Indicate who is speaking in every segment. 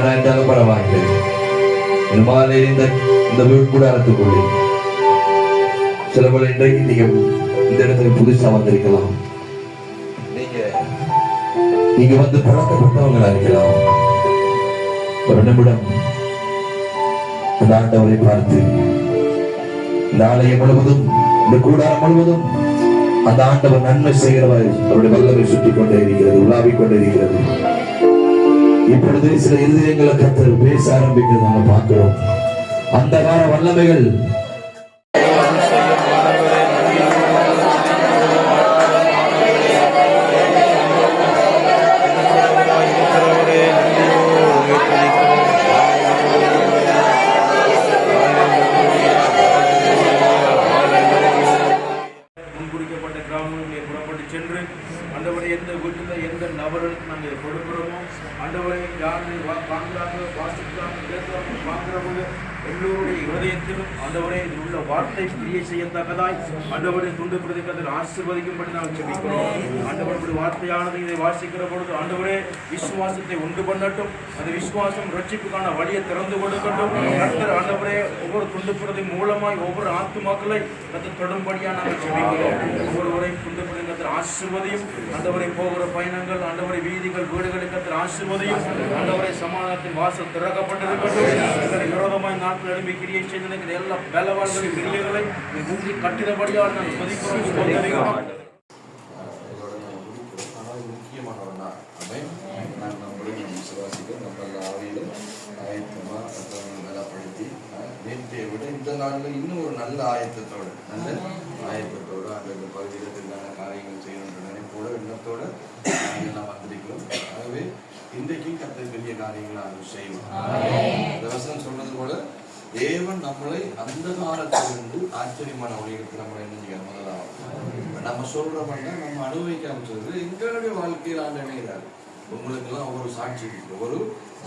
Speaker 1: யாரா இருந்தாலும் பரவாயில்லை. இந்த வீட்கூடாரத்துக்குள்ளே சில பல இன்றைக்கு நீங்க இந்த இடத்துல புதுசா வந்திருக்கலாம். நீங்க வந்து பழக்கப்பட்டவங்களா இருக்கலாம். ஒரு நிமிடம் அந்த ஆண்டவரை பார்த்து இந்த ஆலயம் முழுவதும் இந்த கூடாரம் முழுவதும் அந்த ஆண்டவர் நன்மை செய்கிறவர் அவருடைய வல்லமை சுற்றி கொண்டே இருக்கிறது, உலாவிக் கொண்டே இருக்கிறது. இப்பொழுது சில இருதயங்களை கர்த்தர் பேச ஆரம்பிக்கிறது நம்ம பார்க்கிறோம். அந்த கால வல்லமைகள்
Speaker 2: முன்குறிக்கப்பட்ட கிராமங்களை புறப்பட்டு சென்று ஆண்டவரை எந்த வீட்டில் எந்த நபர்களுக்கு நாங்கள் கொடுக்கிறோமோ ஆண்டவரை யாரை வாங்குறாங்க வாசிக்கிறாங்க பேசுறாங்க வாங்குறவங்க எல்லோருடைய இருதயத்திலும் ஆண்டவரை இதில் உள்ள வார்த்தை கிரியை செய்யத்தக்கதாய் ஆண்டவரை துண்டு பிரதிக்கத்தில் ஆசீர்வதிக்கும்படி நாங்கள் ஜெபிக்கிறோம். ஆண்டவருடைய வார்த்தையானது இதை வாசிக்கிற பொழுது ஆண்டவரே விசுவாசத்தை உண்டு பண்ணட்டும். அந்த விசுவாசம் ரட்சிப்புக்கான வழியை திறந்து கொடுக்கட்டும். கர்த்தர் ஆண்டவரே ஒவ்வொரு துண்டு பிரதி மூலமாய் ஒவ்வொரு ஆத்துமாக்களை கர்த்தர் தொடும்படியாக நாங்கள் ஜெபிக்கிறோம். ஒவ்வொருவரை துண்டு பிரதிக்கத்தில் ஆசீர்வதியும். ஆண்டவரை போகிற பயணங்கள் ஆண்டவரை வீதிகள் வீடுகளுக்கு ஆசீர்வதியும். ஆண்டவரை சமாதானத்தின் வாசல் திறக்கப்பட்டிருக்கட்டும். விரோதமாய் நாட்கள் எழுப்பி கிரியை செய்து எல்லா பலவான்களின் கிரியைகளை மூடி கட்டிடபடியால் நாங்கள் மதிக்கிறோம்.
Speaker 3: இந்த நாளில் இன்னும் ஒரு நல்ல ஆயத்தத்தோடு அந்த பகுதியிலான காரியங்கள் செய்யணுன்ற நினைப்போட எண்ணத்தோடு நாம் வந்திருக்கிறோம். ஆகவே இன்றைக்கு கர்த்தர் பெரிய காரியங்களை நாங்கள் செய்வோம். இந்த வசனம் சொல்றது போல தேவன் நம்மளை அந்த காலத்திலிருந்து ஆச்சரியமான ஒளிகளுக்கு நம்மளை என்ன செய்ய முதலாவது நம்ம சொல்றோம்னா நம்ம அனுபவிக்காம சொல்றது எங்களுடைய வாழ்க்கையில் ஆண்டனைகிறார். உங்களுக்கெல்லாம் ஒவ்வொரு சாட்சி இருக்கு, ஒவ்வொரு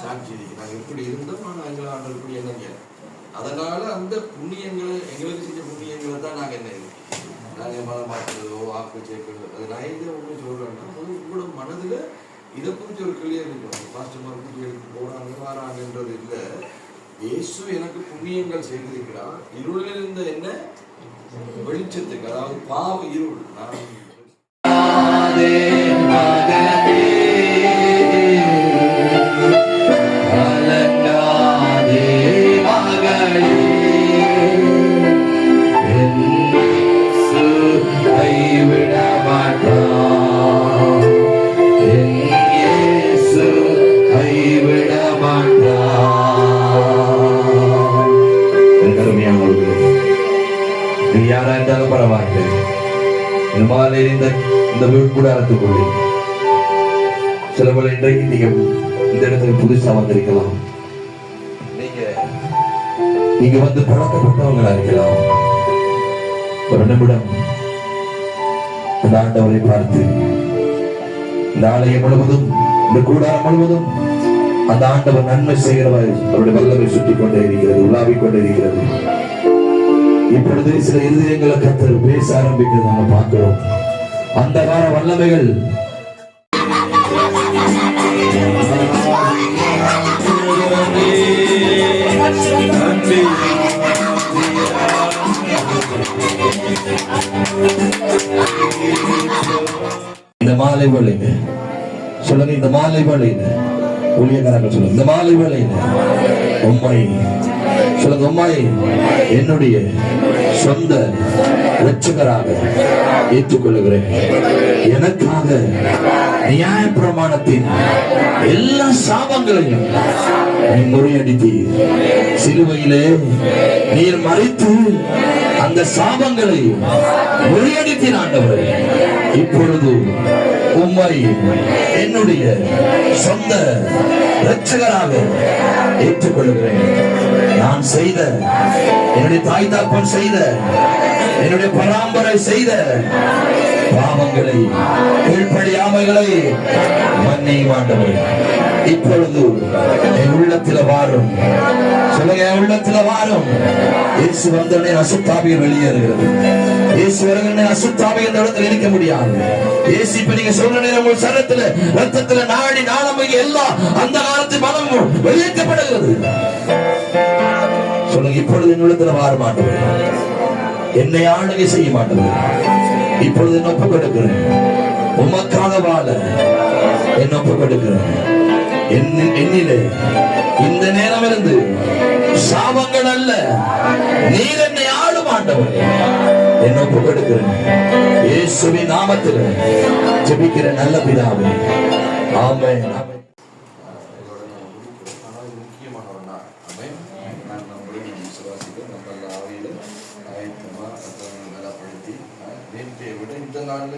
Speaker 3: சாட்சி இருக்கு. நாங்கள் எப்படி இருந்தோம், ஆனால் எங்களை ஆண்டு இப்படி என்னங்க. அதனால அந்த புண்ணியங்களை எங்களுக்கு செஞ்ச புண்ணியங்களை தான் நாங்கள் என்ன நாங்கள் மதம் பார்க்கிறதோ வாக்கு சேர்க்கிறதோ அது நான் எங்கே ஒன்று சொல்றேன்னா அது உங்களோட மனதில் இதை குறித்து ஒரு கிளியர் இருக்கும். பாஸ்டர் எடுத்து போறாங்க வராங்கன்றது இல்லை. இயேசு எனக்கு புண்ணியங்கள் செய்திருக்கிறார். இருளில் இருந்த என்ன வெளிச்சத்துக்கு, அதாவது பாவ இருள் நான்
Speaker 1: யாரா இருந்தாலும் பரவாயில்லை. இந்த வீட்கூடாரத்துக்குள்ளே சில பல இன்றைக்கு நீங்க இந்த இடத்துல புதுசா வந்திருக்கலாம். நீங்க வந்து பழக்கப்பட்டவங்களா இருக்கலாம். ஒரு நிமிடம் அந்த ஆண்டவரை பார்த்து இந்த ஆலயம் முழுவதும் இந்த கூடாரம் முழுவதும் அந்த ஆண்டவர் நன்மை செய்கிறவர் அவருடைய வல்லமை சுற்றி கொண்டே இருக்கிறது, உலாவிக் கொண்டே இருக்கிறது. இப்பொழுது சில இருதயங்களை கர்த்தர் பேச ஆரம்பிக்கிறது நம்ம பார்க்கிறோம். அந்த கால வல்லமைகள் இந்த மாலை வேளையில சொல்லுங்க, இந்த மாலை வேளையில ஊழியக்காரர்கள் சொல்லுங்க, இந்த மாலை வேளையில உம்மை சொல்லுங்க, உம்மை என்னுடைய சொந்த இரட்சகராக ஏற்றுக்கொள்ளுகிறேன். எனக்காக நியாய பிரமாணத்தின் எல்லா சாபங்களையும் முறியடித்தீர். சிலுவையிலே நீர் மறித்து அந்த சாபங்களை முறியடித்தீர் ஆண்டவரே. இப்பொழுது உம்மை என்னுடைய சொந்த இரட்சகராக ஏற்றுக்கொள்ளுகிறேன். நான் செய்த, என்னுடைய தாய் தாப்பன் செய்த, என்னுடைய பராம்பரை செய்த பாவங்களை, கீழ்ப்படியாமைகளை மன்னியும் ஆண்டவரே. இப்பொழுது என் உள்ளத்தில் வாரும். சொல்லுங்க, உள்ளத்துல வாரும். இயேசு வந்தோடனே அசுத்தாவிகள் வெளியேறுகிறது. இயேசு வருகிற அசுத்தாவிகள் இந்த இடத்துல இருக்க முடியாது. இயேசு இப்ப நீங்க சொல்ற நேரம் உங்கள் சரீரத்துல, ரத்தத்துல, நாடி நாளம் எல்லாம் அந்த காலத்து மனமும் வெளியேற்றப்படுகிறது. சொல்லுங்க, இப்பொழுது என் உள்ளத்துல வார மாட்டேன், என்னை ஆளுகை செய்ய மாட்டேன். இப்பொழுது என்ன ஒப்பு கொடுக்கிறேன், உமக்காக வாழ என்ன ஒப்பு கொடுக்கிறேன். என்னிலே இந்த நேரம் இருந்து சாபங்கள் அல்ல, நீர் என்னை ஆளும் ஆண்டவர், என்ன ஒப்பு கொடுக்கிறேன். இயேசுவின் நாமத்தில் ஜெபிக்கிற நல்ல பிதாவே, ஆமென்.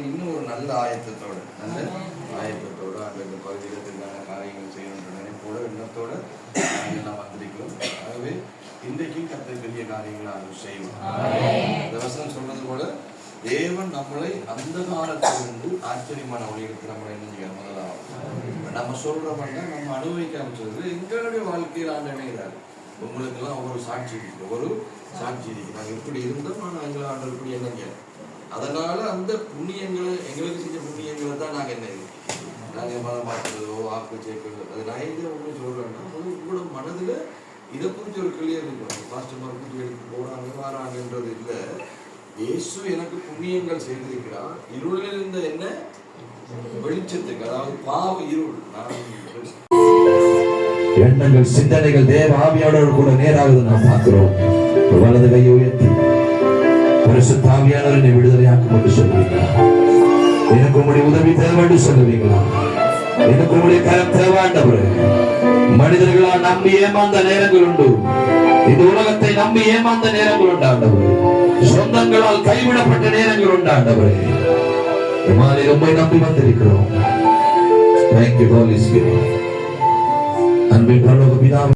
Speaker 3: இன்னும் ஒரு நல்ல ஆயத்தத்தோடு அந்த பகுதிகளுக்கான காரியங்கள் செய்யணுன்ற நினைப்போட எண்ணத்தோட நாம் வந்திருக்கிறோம். ஆகவே இன்றைக்கும் கர்த்தர் பெரிய காரியங்களை செய்வோம். இந்த வசனம் சொல்றது போல தேவன் நம்மளை அந்த காலத்திலிருந்து ஆச்சரியமான ஒளிகளுக்கு நம்மளை என்ன முதலாவது நம்ம சொல்றோம்னா நம்ம அனுபவிக்க ஆரம்பிச்சது எங்களுடைய வாழ்க்கையில் ஆண்டு இணைகிறாரு. உங்களுக்கு எல்லாம் ஒவ்வொரு சாட்சி இருக்கு, ஒரு சாட்சி இருக்கு. நாங்கள் இப்படி இருந்தோம், ஆனால் எங்களை ஆண்டு இப்படி என்னங்க. அதனால அந்த புண்ணியங்களை, எங்களுக்கு செஞ்ச புண்ணியங்களை தான் நாங்கள் என்ன நாங்கள் மதம் பார்க்கிறதோ வாக்கு சேர்க்கிறதோ, அது நான் எங்கே ஒன்று சொல்கிறேன்னா அது உங்களோட மனதில் இதை குறித்து ஒரு கிளியர் இருக்கும். பாஸ்டர் புத்தி எடுத்து போகிறாங்க வராங்கன்றது இல்லை. இயேசு எனக்கு புண்ணியங்கள் செய்திருக்கிறார், இருளில் இருந்த என்ன வெளிச்சத்துக்கு, அதாவது பாவ இருள்.
Speaker 1: எண்ணங்கள், சிந்தனைகள் தேவ ஆவியானோடு கூட நேராகுது நாம் பார்க்கிறோம். வலது கையை உயர்த்தி பரிசுத்த ஆவியானவரை விடுதலையாக்கும் என்று சொல்லுவீங்களா? எனக்கு உங்களுடைய உதவி தேவை என்று சொல்லுவீங்களா? எனக்கு உங்களுடைய கரம் தேவாண்டவரே. மனிதர்களால் நம்பி ஏமாந்த நேரங்கள் உண்டு, இந்த உலகத்தை நம்பி ஏமாந்த நேரங்கள் உண்டாண்டவரே. சொந்தங்களால் கைவிடப்பட்ட நேரங்கள் உண்டாண்டவரே. உம்மை நம்பி வந்திருக்கிறோம். Thank you, Holy Spirit. அன்பின் பரலோக பிதாவே.